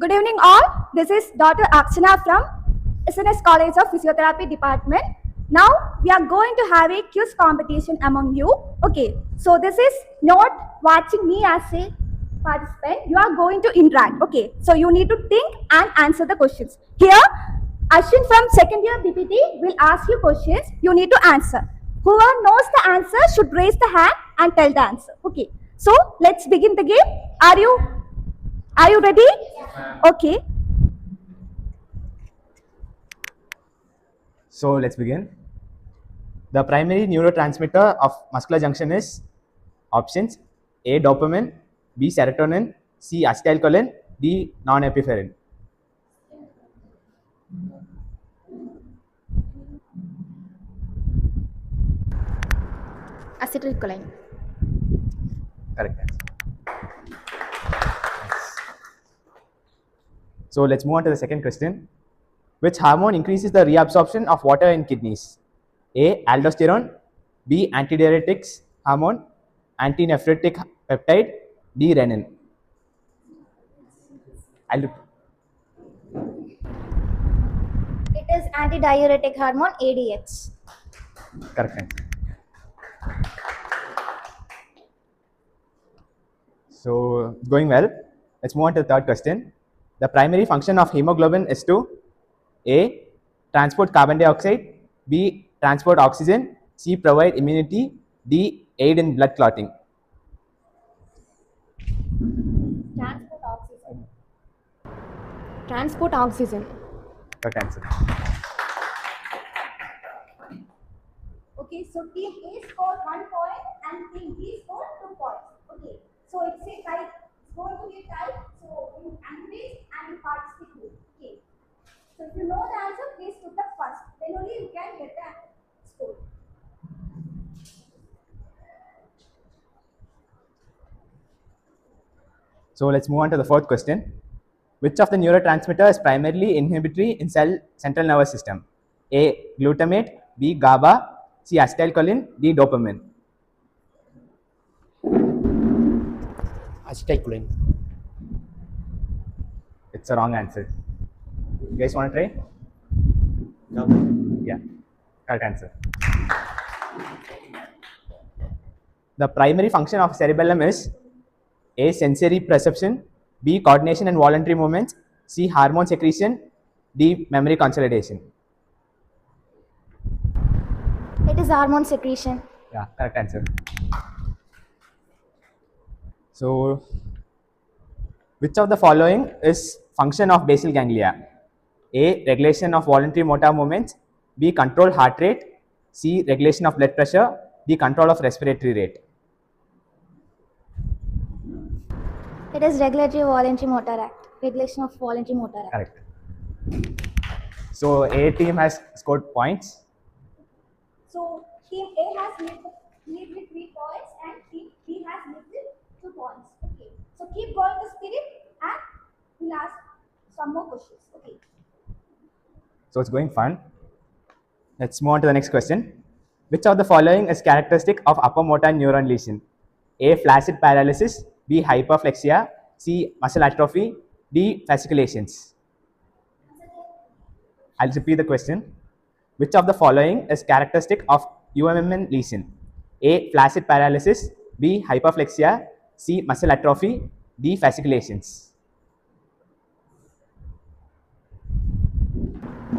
Good evening all. This is Dr. Akshana from SNS College of Physiotherapy Department. Now we are going to have a quiz competition among you. Okay, so this is not watching me as a participant. You are going to interact. Okay, so you need to think and answer the questions. Here, Ashwin from second year BPT will ask you questions. You need to answer. Whoever knows the answer should raise the hand and tell the answer. Okay, so let's begin the game. Are you ready? Okay. So let's begin. The primary neurotransmitter of muscular junction is options: A. Dopamine, B. Serotonin, C. Acetylcholine, D. Non-epinephrine. Acetylcholine. Correct answer. So let's move on to the second question. Which hormone increases the reabsorption of water in kidneys? A. Aldosterone, B. Antidiuretics hormone, antinephritic peptide, D. Renin. It is antidiuretic hormone ADH. Correct answer. So it's going well. Let's move on to the third question. The primary function of hemoglobin is to A. Transport carbon dioxide, B. Transport oxygen, C. Provide immunity, D. Aid in blood clotting. Transport oxygen. Transport oxygen. Correct answer. Okay, so team A scored 1 point and team B scored 2 points. Okay, so it's a tie. It's going to be a tie. So you analyze and you participate. Okay. So if you know the answer, please put the first. Then only you can get the score. So let's move on to the fourth question. Which of the neurotransmitter is primarily inhibitory in central nervous system? A. Glutamate, B. GABA, C. Acetylcholine, D. Dopamine. Acetylcholine. It's a wrong answer. You guys want to try? No. Yeah, correct answer. The primary function of cerebellum is A. Sensory perception, B. Coordination and voluntary movements, C. Hormone secretion, D. Memory consolidation. It is hormone secretion. Yeah, correct answer. So, which of the following is function of basal ganglia? A. Regulation of voluntary motor movements, B. Control heart rate, C. Regulation of blood pressure, D. Control of respiratory rate. It is regulatory voluntary motor act. Regulation of voluntary motor act. Correct. So A team has scored points. So team A has lead with 3 points and team B has lead with 2 points. Okay. So keep going the spirit and we'll ask some more questions. Okay. So it's going fun. Let's move on to the next question. Which of the following is characteristic of upper motor neuron lesion? A. Flaccid paralysis, B. Hyperplexia, C. Muscle atrophy, D. Fasciculations. I'll repeat the question. Which of the following is characteristic of UMMN lesion? A. Flaccid paralysis, B. Hyperplexia, C. Muscle atrophy, D. Fasciculations.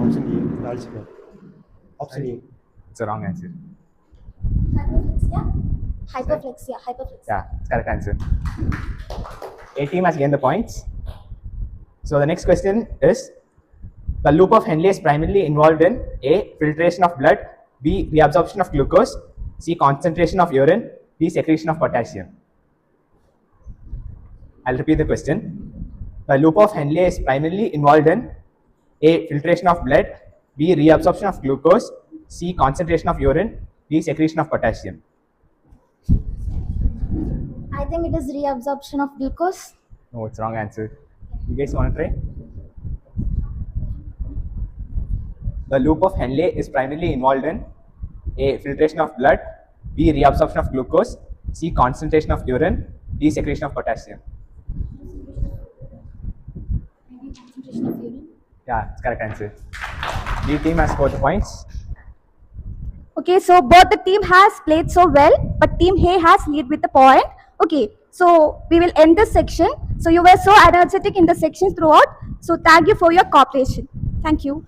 Option E. Alzheimer. Option E. It's a wrong answer. Hyperplexia. Hyperplexia. Yeah, it's correct answer. A team has gained the points. So the next question is, the loop of Henle is primarily involved in A. Filtration of blood, B. Reabsorption of glucose, C. Concentration of urine, D. Secretion of potassium. I'll repeat the question. The loop of Henle is primarily involved in A. Filtration of blood, B. Reabsorption of glucose, C. Concentration of urine, D. Secretion of potassium. I think it is reabsorption of glucose. No, it's wrong answer. You guys want to try? The loop of Henle is primarily involved in A. Filtration of blood, B. Reabsorption of glucose, C. Concentration of urine, D. Secretion of potassium. Yeah, it's correct answer. B team has scored the points. Okay, so both the team has played so well, but team A has lead with the point. Okay, so we will end this section. So you were so energetic in the sections throughout. So thank you for your cooperation. Thank you.